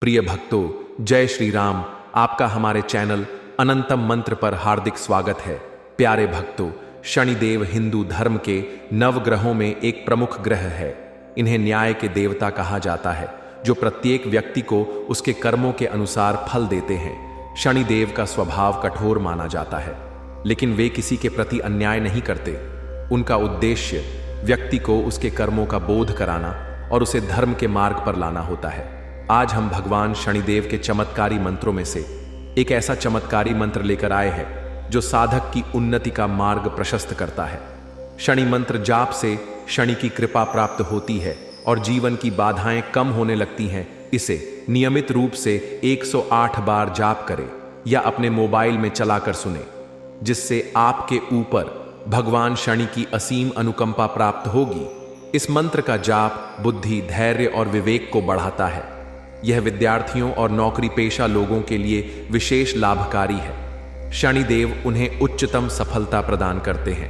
प्रिय भक्तों, जय श्री राम। आपका हमारे चैनल अनंतम मंत्र पर हार्दिक स्वागत है। प्यारे भक्तों, शनिदेव हिंदू धर्म के नवग्रहों में एक प्रमुख ग्रह है। इन्हें न्याय के देवता कहा जाता है, जो प्रत्येक व्यक्ति को उसके कर्मों के अनुसार फल देते हैं। शनिदेव का स्वभाव कठोर माना जाता है, लेकिन वे किसी के प्रति अन्याय नहीं करते। उनका उद्देश्य व्यक्ति को उसके कर्मों का बोध कराना और उसे धर्म के मार्ग पर लाना होता है। आज हम भगवान शनिदेव के चमत्कारी मंत्रों में से एक ऐसा चमत्कारी मंत्र लेकर आए हैं जो साधक की उन्नति का मार्ग प्रशस्त करता है। शनि मंत्र जाप से शनि की कृपा प्राप्त होती है और जीवन की बाधाएं कम होने लगती हैं। इसे नियमित रूप से 108 बार जाप करें या अपने मोबाइल में चलाकर सुने, जिससे आपके ऊपर भगवान शनि की असीम अनुकंपा प्राप्त होगी। इस मंत्र का जाप बुद्धि, धैर्य और विवेक को बढ़ाता है। यह विद्यार्थियों और नौकरी पेशा लोगों के लिए विशेष लाभकारी है। शनिदेव उन्हें उच्चतम सफलता प्रदान करते हैं।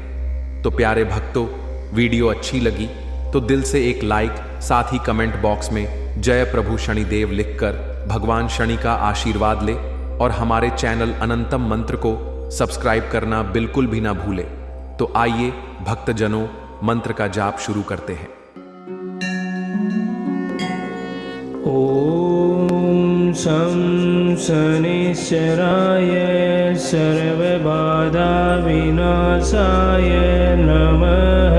तो प्यारे भक्तों, वीडियो अच्छी लगी तो दिल से एक लाइक, साथ ही कमेंट बॉक्स में जय प्रभु शनिदेव लिखकर भगवान शनि का आशीर्वाद ले और हमारे चैनल अनंतम मंत्र को सब्सक्राइब करना बिल्कुल भी ना भूले। तो आइए भक्तजनों, मंत्र का जाप शुरू करते हैं। ॐ शं शनिश्चराय सर्वबाधा विनाशाय नमः।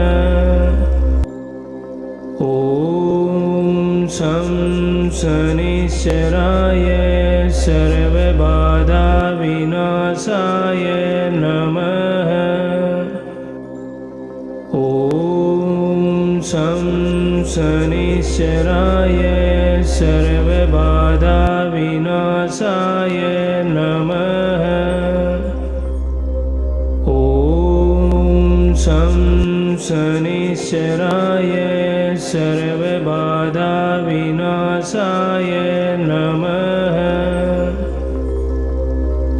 ॐ शं शनिश्चराय सर्वबाधा विनाशाय नमः। ॐ शं शनिश्चराय सर्वबाधा विनाशाय नमः। ॐ शं शनिश्चराय सर्वबाधा विनाशाय नमः।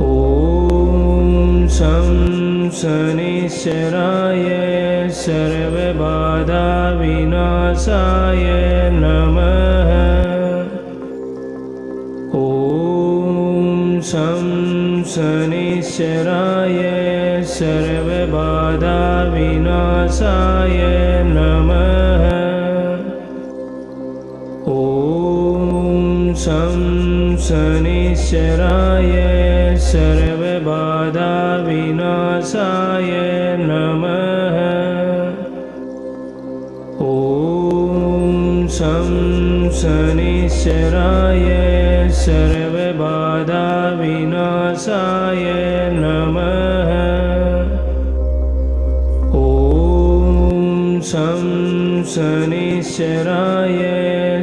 ॐ शं शनिश्चराय सर्वबाधा विनाशाय नमः। ॐ शं शनिश्चराय सर्वबाधा विनाशाय नमः। ॐ शं शनिश्चराय सर्वबाधा विनाशाय नमः। ॐ शं शनिश्चराय सर्वबाधा विनाशाय नमः। ॐ शं शनिश्चराय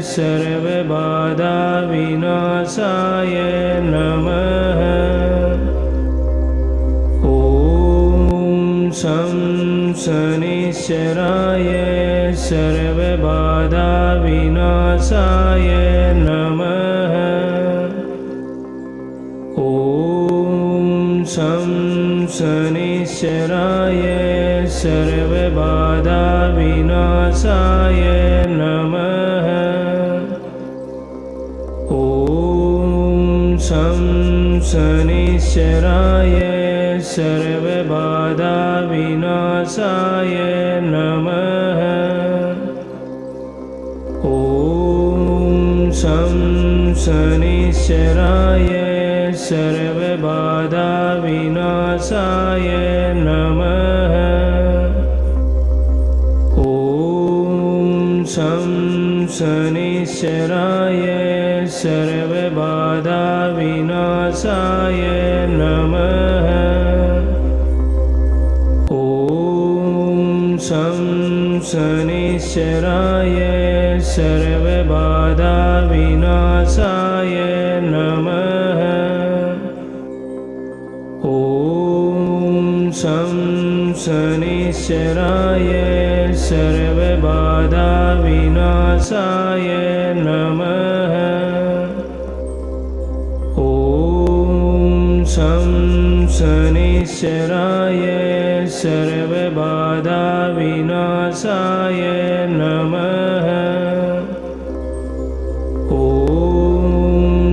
सर्वबाधा विनाशाय नमः। ॐ शं शनिश्चराय सर्वबाधा विनाशाय नमः। ॐ शं शनिश्चराय सर्वबाधा विनाशाय नमः। ॐ शं शनिश्चराय सर्वबाधा विनाशाय नमः। ॐ शं शनिश्चराय सर्वबाधा विनाशाय नमः। ॐ शं शनिश्चराय सर्वबाधा विनाशाय नमः। ॐ शं शनिश्चराय सर्वबाधा विनाशाय नमः। ॐ शं शनिश्चराय सर्वबाधा विनाशाय नमः। ॐ शं शनिश्चराय सर्वबाधा विनाशाय नमः। ॐ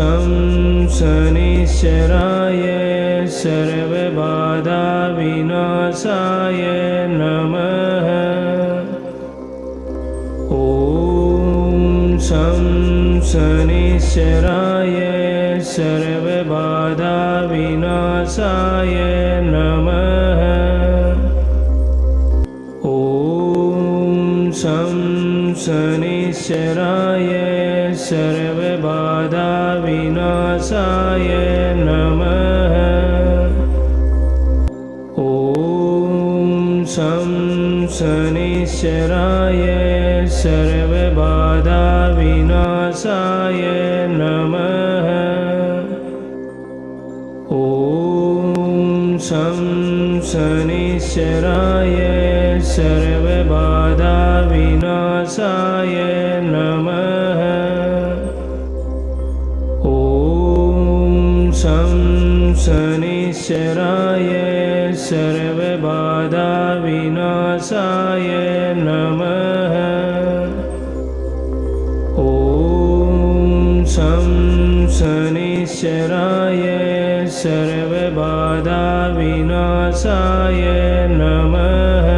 शं शनिश्चराय सर्वबाधाविनाशाय नमः। ॐ शं शनिश्चराय सर्वबाधाविनाशाय नमः। ॐ शं शनिश्चराय सर्वबाधाविनाशाय नमः। ॐ शं शनिश्चराय सर्वबाधाविनाशाय नमः। ॐ शं शनिश्चराय सर्वबाधाविनाशाय नमः। ॐ शं शनिश्चराय सर्वबाधाविनाशाय नमः। ॐ शं शनिश्चराय सर्वबाधाविनाशाय नमः।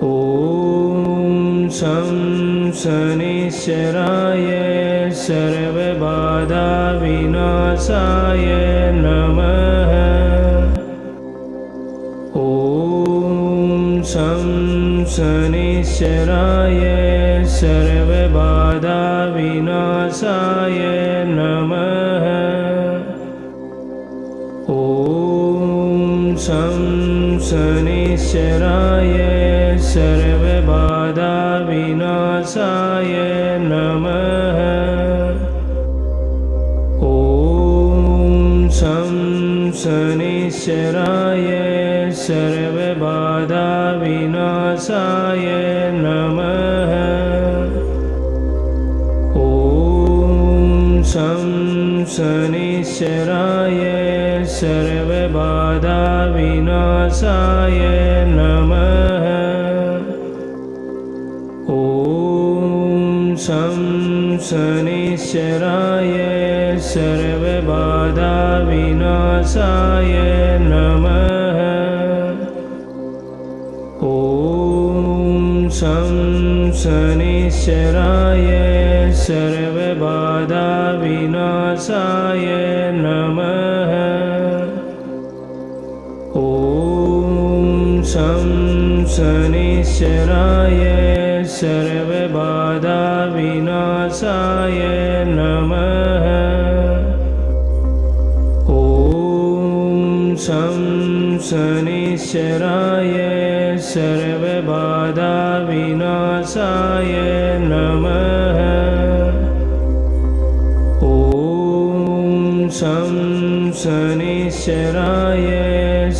ॐ शं शनिश्चराय सर्वबाधाविनाशाय नमः। ॐ शं शनिश्चराय सर्वबाधाविनाशाय नमः। ॐ शं शनिश्चराय सर्वबाधाविनाशाय नमः। ॐ शं शनिश्चराय सर्वबाधाविनाशाय नमः। ॐ शं शनिश्चराय सर्वबाधाविनाशाय नमः। ॐ शं शनिश्चराय सर्वबाधाविनाशाय नमः। ॐ शं शनिश्चराय सर्वबाधाविनाशाय नमः। ॐ शं शनिश्चराय सर्वबाधाविनाशाय नमः। ॐ शं शनिश्चराय सर्वबाधाविनाशाय नमः। ॐ शं शनिश्चराय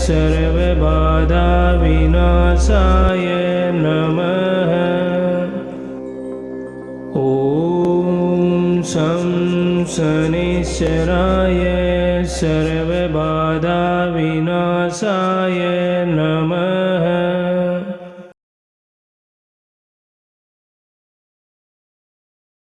सर्वबाधाविनाशाय नमः। ॐ शं शनिश्चराय सर्वबाधाविनाशाय नमः।